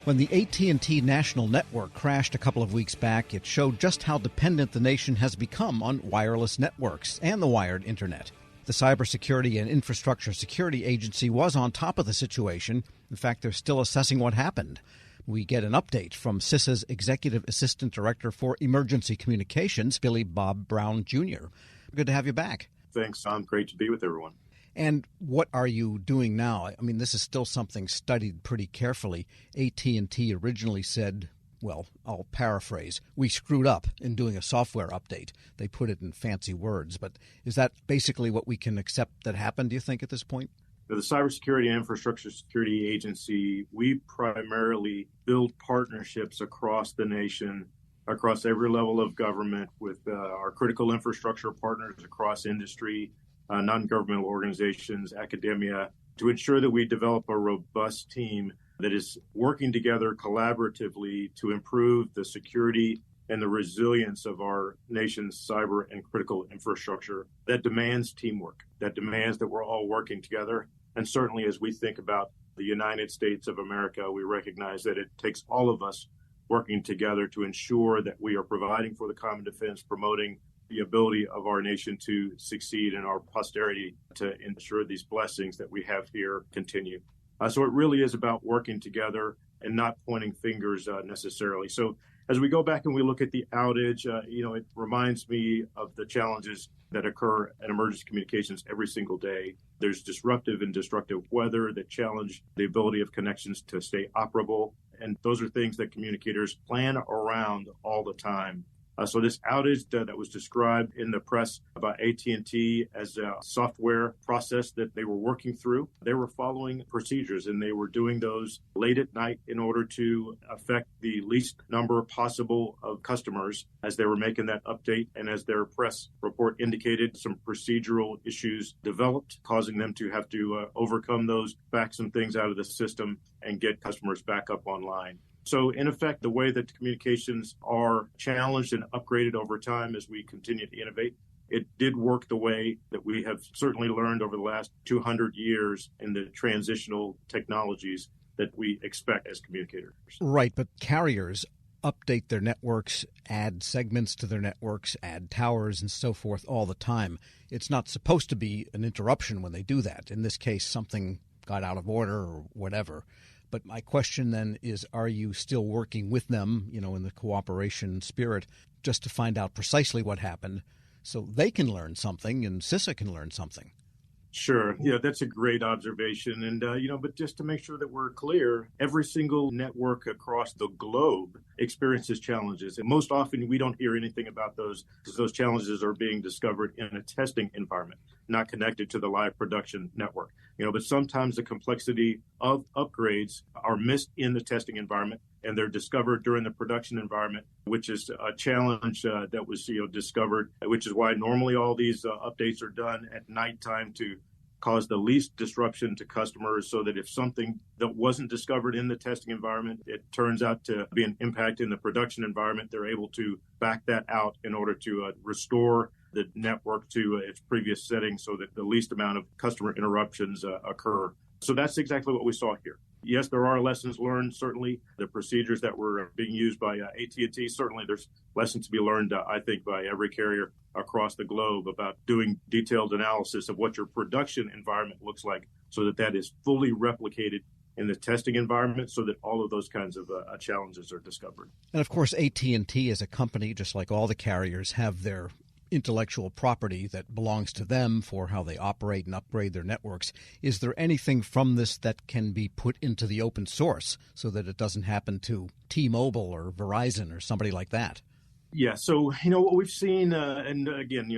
When the AT&T national network crashed a couple of weeks back, it showed just how dependent the nation has become on wireless networks and the wired internet. The Cybersecurity and Infrastructure Security Agency was on top of the situation. In fact, they're still assessing what happened. We get an update from CISA's Executive Assistant Director for Emergency Communications, Billy Bob Brown Jr. Good to have you back. Thanks, Tom. Great to be with everyone. And what are you doing now? I mean, this is still something studied pretty carefully. AT&T originally said, well, I'll paraphrase, we screwed up in doing a software update. They put it in fancy words. But is that basically what we can accept that happened, do you think, at this point? The Cybersecurity and Infrastructure Security Agency, we primarily build partnerships across the nation, across every level of government, with our critical infrastructure partners across industry, non-governmental organizations, academia, to ensure that we develop a robust team that is working together collaboratively to improve the security and the resilience of our nation's cyber and critical infrastructure. That demands teamwork, that demands that we're all working together. And certainly as we think about the United States of America, we recognize that it takes all of us working together to ensure that we are providing for the common defense, promoting the ability of our nation to succeed and our posterity to ensure these blessings that we have here continue. So it really is about working together and not pointing fingers necessarily. So as we go back and we look at the outage, it reminds me of the challenges that occur in emergency communications every single day. There's disruptive and destructive weather that challenge the ability of connections to stay operable. And those are things that communicators plan around all the time. So this outage that was described in the press about AT&T as a software process that they were working through, they were following procedures, and they were doing those late at night in order to affect the least number possible of customers as they were making that update. And as their press report indicated, some procedural issues developed, causing them to have to overcome those, back some things out of the system, and get customers back up online. So, in effect, the way that communications are challenged and upgraded over time as we continue to innovate, it did work the way that we have certainly learned over the last 200 years in the transitional technologies that we expect as communicators. Right, but carriers update their networks, add segments to their networks, add towers and so forth all the time. It's not supposed to be an interruption when they do that. In this case, something got out of order or whatever. But my question then is, are you still working with them, in the cooperation spirit, just to find out precisely what happened so they can learn something and CISA can learn something? Sure. Yeah, that's a great observation. And, but just to make sure that we're clear, every single network across the globe experiences challenges. And most often we don't hear anything about those because those challenges are being discovered in a testing environment, not connected to the live production network. But sometimes the complexity of upgrades are missed in the testing environment, and they're discovered during the production environment, which is a challenge that was discovered, which is why normally all these updates are done at nighttime to cause the least disruption to customers, so that if something that wasn't discovered in the testing environment, it turns out to be an impact in the production environment, they're able to back that out in order to restore the network to its previous setting so that the least amount of customer interruptions occur. So that's exactly what we saw here. Yes, there are lessons learned, certainly. The procedures that were being used by AT&T, certainly there's lessons to be learned, I think, by every carrier across the globe about doing detailed analysis of what your production environment looks like so that that is fully replicated in the testing environment so that all of those kinds of challenges are discovered. And, of course, AT&T as a company, just like all the carriers, have their intellectual property that belongs to them for how they operate and upgrade their networks. Is there anything from this that can be put into the open source so that it doesn't happen to T-Mobile or Verizon or somebody like that? Yeah, so, what we've seen, and again,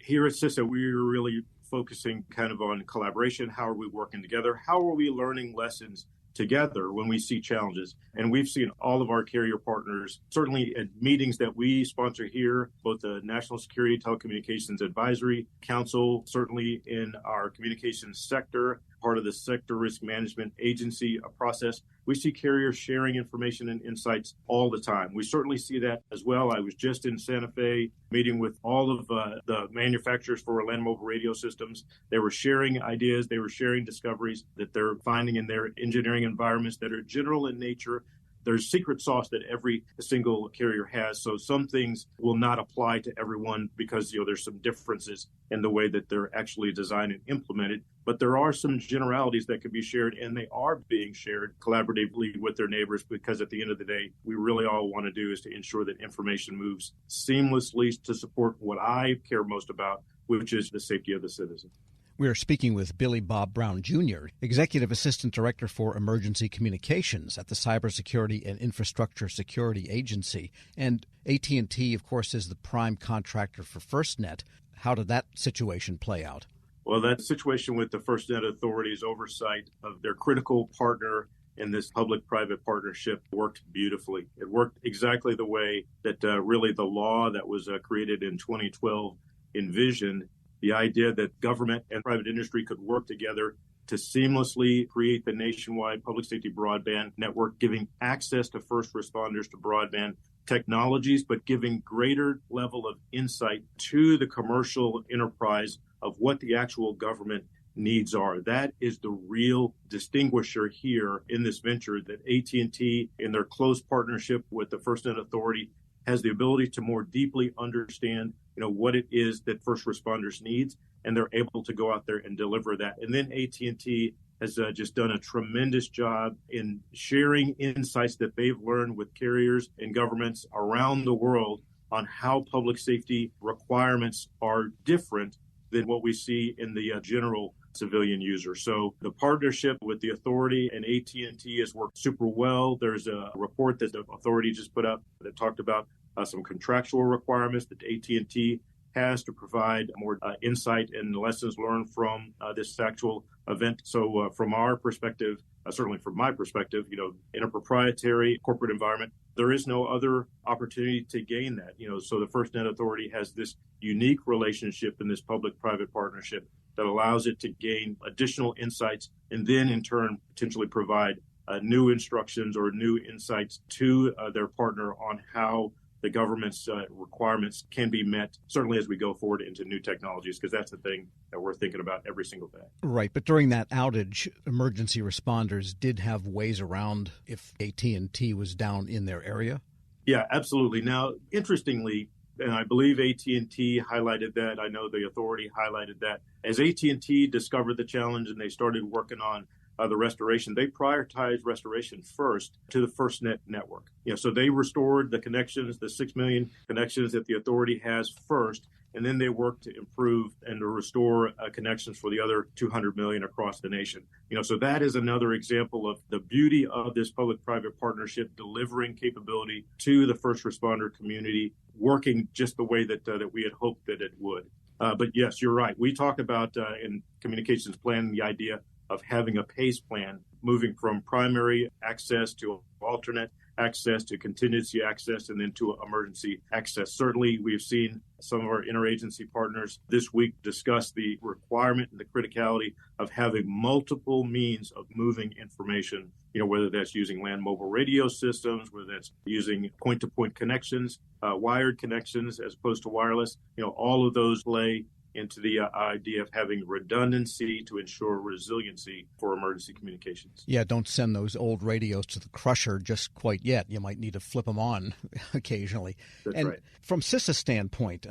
here at CISA, we're really focusing kind of on collaboration. How are we working together? How are we learning lessons together when we see challenges? And we've seen all of our carrier partners, certainly at meetings that we sponsor here, both the National Security Telecommunications Advisory Council, certainly in our communications sector, part of the Sector Risk Management Agency process. We see carriers sharing information and insights all the time. We certainly see that as well. I was just in Santa Fe meeting with all of the manufacturers for land mobile radio systems. They were sharing ideas. They were sharing discoveries that they're finding in their engineering environments that are general in nature, there's secret sauce that every single carrier has. So some things will not apply to everyone because, there's some differences in the way that they're actually designed and implemented. But there are some generalities that can be shared, and they are being shared collaboratively with their neighbors, because at the end of the day, we really all want to do is to ensure that information moves seamlessly to support what I care most about, which is the safety of the citizen. We are speaking with Billy Bob Brown, Jr., Executive Assistant Director for Emergency Communications at the Cybersecurity and Infrastructure Security Agency. And AT&T, of course, is the prime contractor for FirstNet. How did that situation play out? Well, that situation with the FirstNet Authority's oversight of their critical partner in this public-private partnership worked beautifully. It worked exactly the way that really the law that was created in 2012 envisioned. The idea that government and private industry could work together to seamlessly create the nationwide public safety broadband network, giving access to first responders to broadband technologies, but giving greater level of insight to the commercial enterprise of what the actual government needs are. That is the real distinguisher here in this venture, that AT&T, in their close partnership with the FirstNet Authority, has the ability to more deeply understand what it is that first responders needs, and they're able to go out there and deliver that. And then AT&T has just done a tremendous job in sharing insights that they've learned with carriers and governments around the world on how public safety requirements are different than what we see in the general civilian user. So the partnership with the authority and AT&T has worked super well. There's a report that the authority just put up that talked about some contractual requirements that AT&T has to provide more insight and lessons learned from this actual event. So from our perspective, certainly from my perspective, in a proprietary corporate environment, there is no other opportunity to gain that. So the FirstNet Authority has this unique relationship in this public-private partnership that allows it to gain additional insights and then in turn potentially provide new instructions or new insights to their partner on how the government's requirements can be met, certainly as we go forward into new technologies, because that's the thing that we're thinking about every single day. Right, but during that outage, emergency responders did have ways around if AT&T was down in their area? Yeah, absolutely. Now, interestingly, and I believe AT&T highlighted that, I know the authority highlighted that, as AT&T discovered the challenge and they started working on the restoration, they prioritized restoration first to the FirstNet network. So they restored the connections, the 6 million connections that the authority has first, and then they worked to improve and to restore connections for the other 200 million across the nation. So that is another example of the beauty of this public-private partnership, delivering capability to the first responder community, working just the way that we had hoped that it would. But yes, you're right. We talk about in communications planning the idea of having a PACE plan, moving from primary access to alternate access to contingency access and then to emergency access. Certainly, we've seen some of our interagency partners this week discuss the requirement and the criticality of having multiple means of moving information, whether that's using land mobile radio systems, whether that's using point-to-point connections, wired connections as opposed to wireless. All of those play into the idea of having redundancy to ensure resiliency for emergency communications. Yeah, don't send those old radios to the crusher just quite yet. You might need to flip them on occasionally. That's right. From CISA standpoint,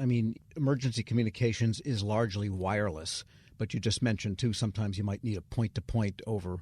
emergency communications is largely wireless, but you just mentioned, too, sometimes you might need a point-to-point over,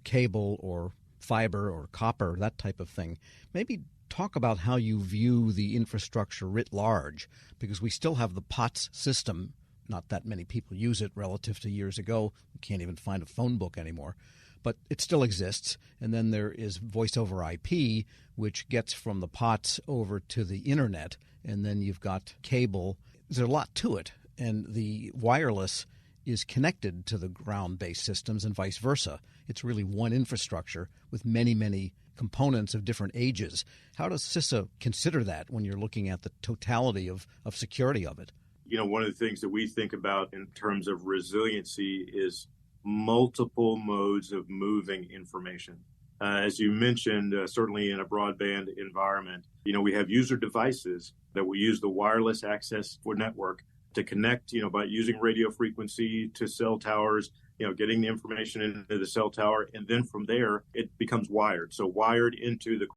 cable or fiber or copper, that type of thing. Maybe talk about how you view the infrastructure writ large, because we still have the POTS system. Not that many people use it relative to years ago. You can't even find a phone book anymore. But it still exists. And then there is voice over IP, which gets from the POTS over to the Internet. And then you've got cable. There's a lot to it. And the wireless is connected to the ground-based systems and vice versa. It's really one infrastructure with many, many components of different ages. How does CISA consider that when you're looking at the totality of security of it? One of the things that we think about in terms of resiliency is multiple modes of moving information. As you mentioned, certainly in a broadband environment, we have user devices that will use the wireless access for network to connect, by using radio frequency to cell towers, getting the information into the cell tower. And then from there, it becomes wired. So wired into the